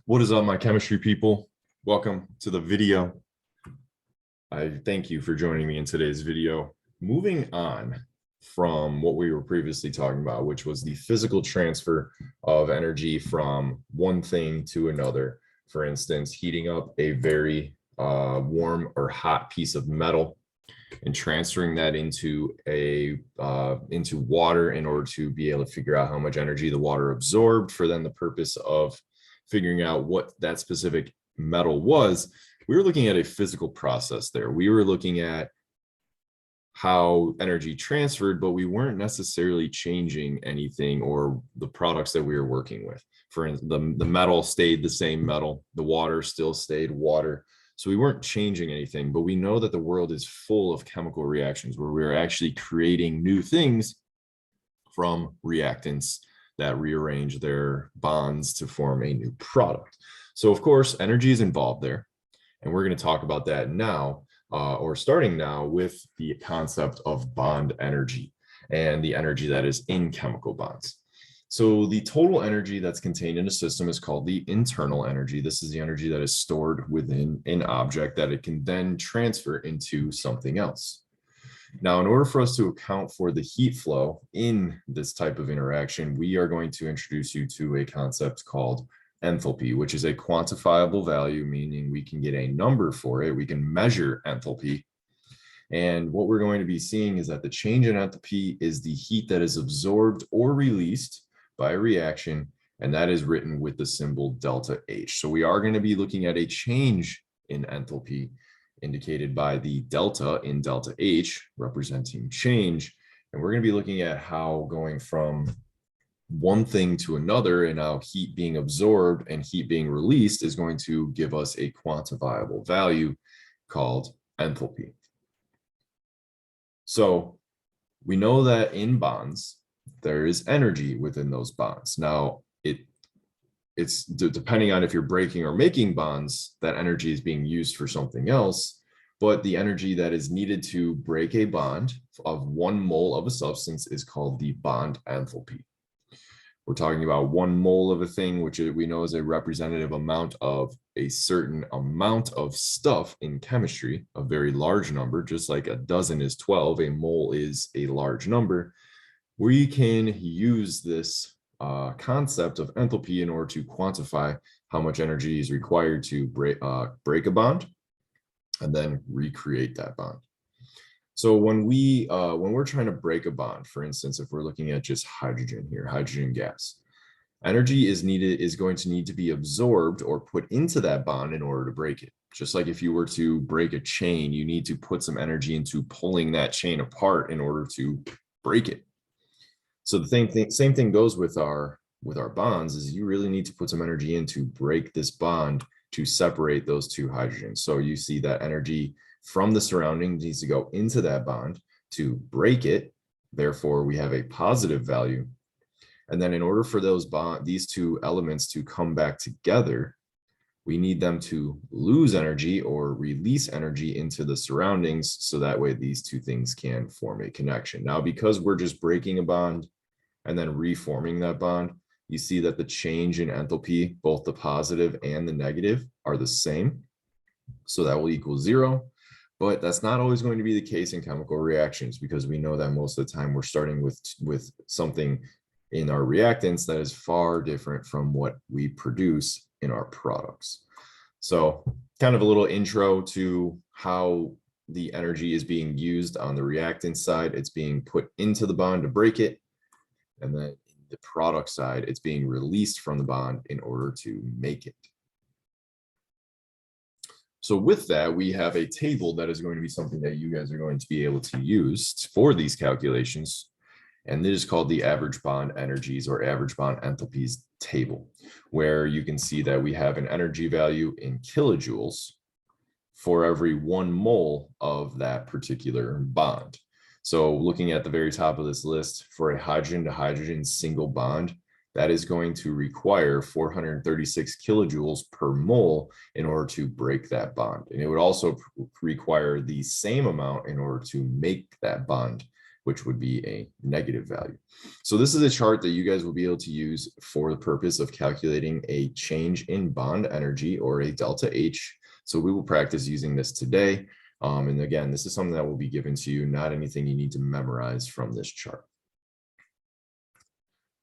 What is up, my chemistry people? Welcome to the video. I thank you for joining me in today's video. Moving on from what we were previously talking about, which was the physical transfer of energy from one thing to another. For instance, heating up a very warm or hot piece of metal and transferring that into water in order to be able to figure out how much energy the water absorbed for then the purpose of figuring out what that specific metal was. We were looking at a physical process there. We were looking at how energy transferred, but we weren't necessarily changing anything or the products that we were working with. For instance, the metal stayed the same metal, the water still stayed water. So we weren't changing anything, but we know that the world is full of chemical reactions where we're actually creating new things from reactants that rearrange their bonds to form a new product. So of course, energy is involved there. And we're going to talk about that now, or starting now with the concept of bond energy and the energy that is in chemical bonds. So the total energy that's contained in a system is called the internal energy. This is the energy that is stored within an object that it can then transfer into something else. Now, in order for us to account for the heat flow in this type of interaction, we are going to introduce you to a concept called enthalpy, which is a quantifiable value, meaning we can get a number for it. We can measure enthalpy. And what we're going to be seeing is that the change in enthalpy is the heat that is absorbed or released by a reaction, and that is written with the symbol delta H. So we are going to be looking at a change in enthalpy indicated by the delta in delta H representing change. And we're going to be looking at how going from one thing to another and how heat being absorbed and heat being released is going to give us a quantifiable value called enthalpy. So we know that in bonds, there is energy within those bonds. Now, it's depending on if you're breaking or making bonds, that energy is being used for something else. But the energy that is needed to break a bond of 1 mole of a substance is called the bond enthalpy. We're talking about 1 mole of a thing, which we know is a representative amount of a certain amount of stuff in chemistry, a very large number, just like a dozen is 12, a mole is a large number. We can use this concept of enthalpy in order to quantify how much energy is required to break a bond and then recreate that bond. So when we're trying to break a bond, for instance, if we're looking at just hydrogen here, hydrogen gas, energy is going to need to be absorbed or put into that bond in order to break it. Just like if you were to break a chain, you need to put some energy into pulling that chain apart in order to break it. So the same thing goes with our bonds, is you really need to put some energy in to break this bond to separate those two hydrogens. So you see that energy from the surroundings needs to go into that bond to break it. Therefore, we have a positive value. And then in order for these two elements to come back together, we need them to lose energy or release energy into the surroundings. So that way these two things can form a connection. Now, because we're just breaking a bond and then reforming that bond, you see that the change in enthalpy, both the positive and the negative, are the same. So that will equal 0. But that's not always going to be the case in chemical reactions, because we know that most of the time we're starting with something in our reactants that is far different from what we produce in our products. So kind of a little intro to how the energy is being used on the reactant side. It's being put into the bond to break it. And then the product side, it's being released from the bond in order to make it. So with that, we have a table that is going to be something that you guys are going to be able to use for these calculations. And this is called the average bond energies or average bond enthalpies table, where you can see that we have an energy value in kilojoules for every 1 mole of that particular bond. So looking at the very top of this list, for a hydrogen to hydrogen single bond, that is going to require 436 kilojoules per mole in order to break that bond. And it would also require the same amount in order to make that bond which would be a negative value. So this is a chart that you guys will be able to use for the purpose of calculating a change in bond energy, or a delta H. So we will practice using this today. And again, this is something that will be given to you, not anything you need to memorize from this chart.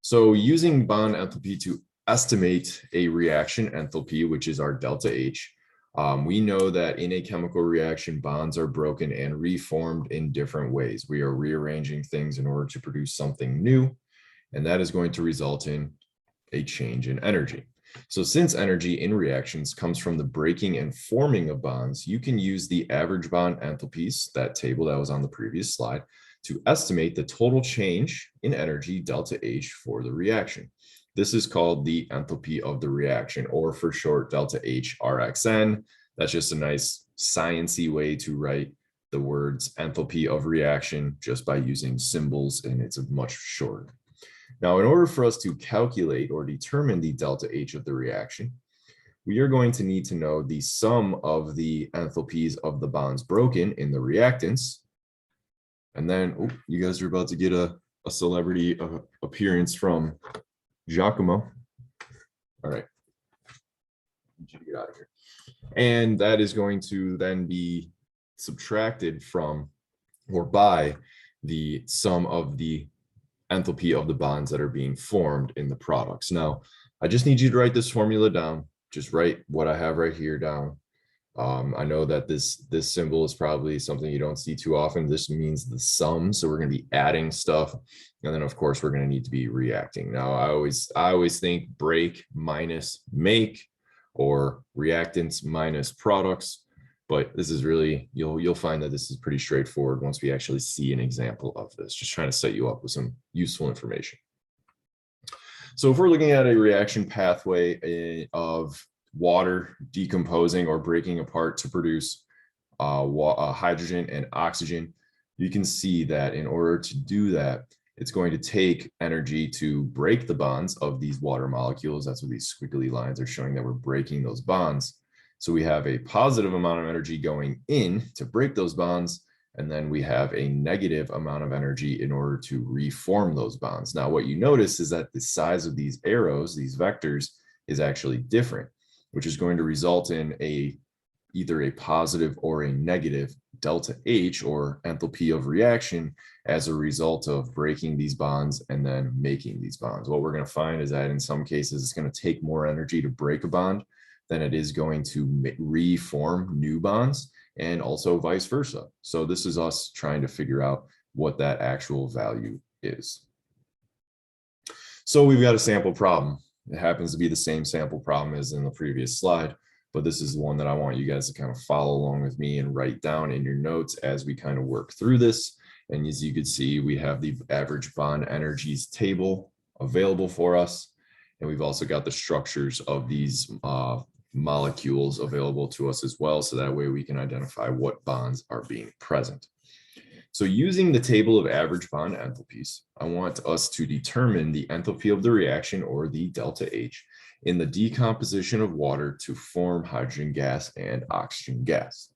So using bond enthalpy to estimate a reaction enthalpy, which is our delta H, we know that in a chemical reaction, bonds are broken and reformed in different ways. We are rearranging things in order to produce something new, and that is going to result in a change in energy. So since energy in reactions comes from the breaking and forming of bonds, you can use the average bond enthalpies, that table that was on the previous slide, to estimate the total change in energy, delta H, for the reaction. This is called the enthalpy of the reaction, or for short, delta H RXN. That's just a nice sciencey way to write the words enthalpy of reaction just by using symbols, and it's much shorter. Now, in order for us to calculate or determine the delta H of the reaction, we are going to need to know the sum of the enthalpies of the bonds broken in the reactants. And then, you guys are about to get a celebrity appearance from Giacomo. All right. Get out of here. And that is going to then be subtracted from or by the sum of the enthalpy of the bonds that are being formed in the products. Now, I just need you to write this formula down. Just write what I have right here down. I know that this symbol is probably something you don't see too often. This means the sum. So we're going to be adding stuff. And then, of course, we're going to need to be reacting. Now, I always think break minus make, or reactants minus products. But this is really, you'll find that this is pretty straightforward once we actually see an example of this, just trying to set you up with some useful information. So if we're looking at a reaction pathway of water decomposing or breaking apart to produce hydrogen and oxygen, you can see that in order to do that, it's going to take energy to break the bonds of these water molecules. That's what these squiggly lines are showing, that we're breaking those bonds. So we have a positive amount of energy going in to break those bonds, and then we have a negative amount of energy in order to reform those bonds. Now, what you notice is that the size of these arrows, these vectors, is actually different, which is going to result in either a positive or a negative delta H, or enthalpy of reaction, as a result of breaking these bonds and then making these bonds. What we're going to find is that in some cases, it's going to take more energy to break a bond than it is going to reform new bonds, and also vice versa. So this is us trying to figure out what that actual value is. So we've got a sample problem. It happens to be the same sample problem as in the previous slide, but this is the one that I want you guys to kind of follow along with me and write down in your notes as we kind of work through this. And as you can see, we have the average bond energies table available for us. And we've also got the structures of these molecules available to us as well. So that way we can identify what bonds are being present. So using the table of average bond enthalpies, I want us to determine the enthalpy of the reaction, or the delta H, in the decomposition of water to form hydrogen gas and oxygen gas.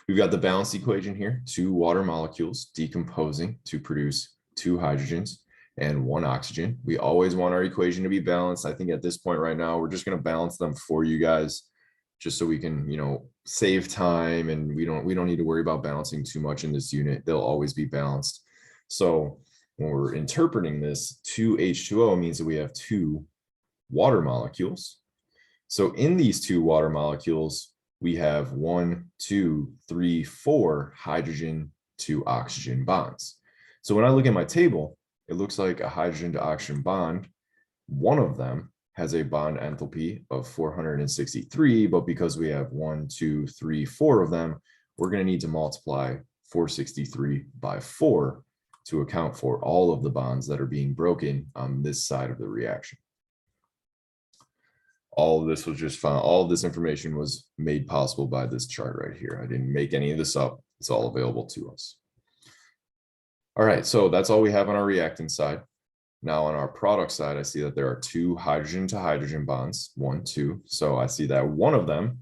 We've got the balance equation here: 2 water molecules decomposing to produce 2 hydrogens and 1 oxygen. We always want our equation to be balanced. I think at this point right now, we're just going to balance them for you guys, just so we can, save time, and we don't need to worry about balancing too much in this unit. They'll always be balanced. So when we're interpreting this, 2H2O means that we have 2 water molecules. So in these 2 water molecules, we have 1, 2, 3, 4 hydrogen to oxygen bonds. So when I look at my table, it looks like a hydrogen to oxygen bond. One of them has a bond enthalpy of 463, but because we have 1, 2, 3, 4 of them, we're going to need to multiply 463 by 4 to account for all of the bonds that are being broken on this side of the reaction. All of this was just found. All of this information was made possible by this chart right here. I didn't make any of this up. It's all available to us. All right, so that's all we have on our reactant side. Now on our product side, I see that there are 2 hydrogen to hydrogen bonds, 1, 2. So I see that one of them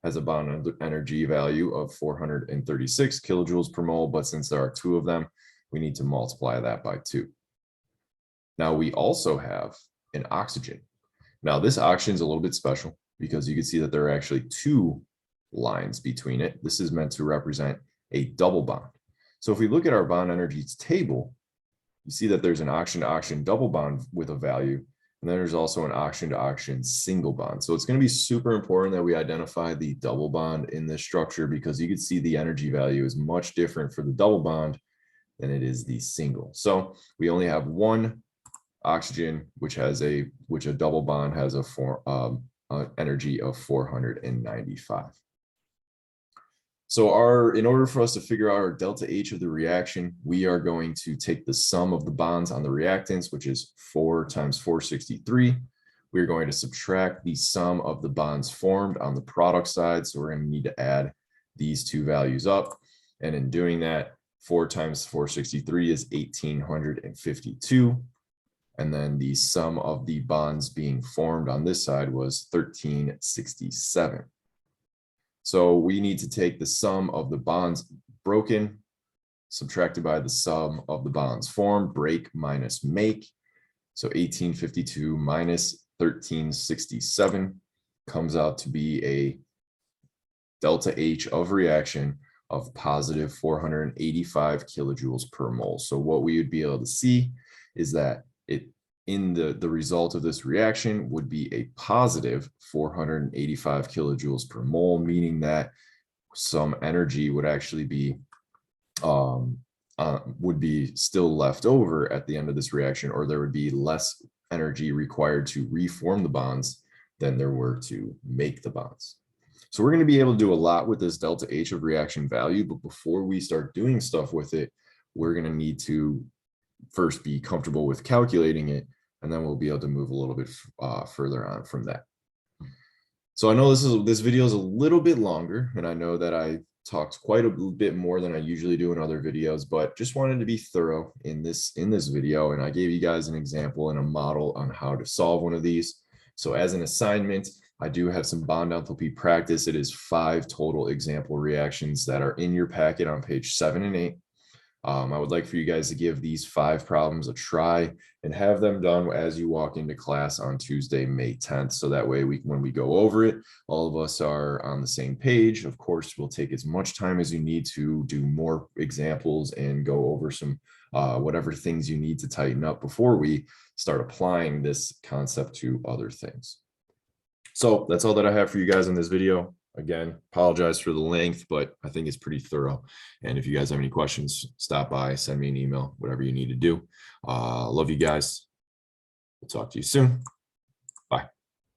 has a bond energy value of 436 kilojoules per mole, but since there are 2 of them, we need to multiply that by 2. Now we also have an oxygen. Now this oxygen is a little bit special because you can see that there are actually 2 lines between it. This is meant to represent a double bond. So if we look at our bond energies table, you see that there's an oxygen-to-oxygen double bond with a value, and then there's also an oxygen-to-oxygen single bond. So it's going to be super important that we identify the double bond in this structure, because you can see the energy value is much different for the double bond than it is the single. So we only have one oxygen, which a double bond has energy of 495. So in order for us to figure out our delta H of the reaction, we are going to take the sum of the bonds on the reactants, which is 4 times 463. We're going to subtract the sum of the bonds formed on the product side. So we're going to need to add these 2 values up. And in doing that, 4 times 463 is 1852. And then the sum of the bonds being formed on this side was 1367. So we need to take the sum of the bonds broken, subtracted by the sum of the bonds formed, break minus make. So 1852 minus 1367 comes out to be a delta H of reaction of positive 485 kilojoules per mole. So what we would be able to see is that in the result of this reaction would be a positive 485 kilojoules per mole, meaning that some energy would actually be still left over at the end of this reaction, or there would be less energy required to reform the bonds than there were to make the bonds. So we're going to be able to do a lot with this delta H of reaction value, but before we start doing stuff with it, we're going to need to first be comfortable with calculating it, and then we'll be able to move a little bit further on from that. So I know this video is a little bit longer, and I know that I talked quite a bit more than I usually do in other videos, but just wanted to be thorough in this video, and I gave you guys an example and a model on how to solve one of these. So as an assignment, I do have some bond enthalpy practice. It is 5 total example reactions that are in your packet on page 7 and 8. I would like for you guys to give these 5 problems a try and have them done as you walk into class on Tuesday, May 10th. So that way when we go over it, all of us are on the same page. Of course, we'll take as much time as you need to do more examples and go over some whatever things you need to tighten up before we start applying this concept to other things. So that's all that I have for you guys in this video. Again, apologize for the length, but I think it's pretty thorough. And if you guys have any questions, stop by, send me an email, whatever you need to do. Love you guys. We'll talk to you soon.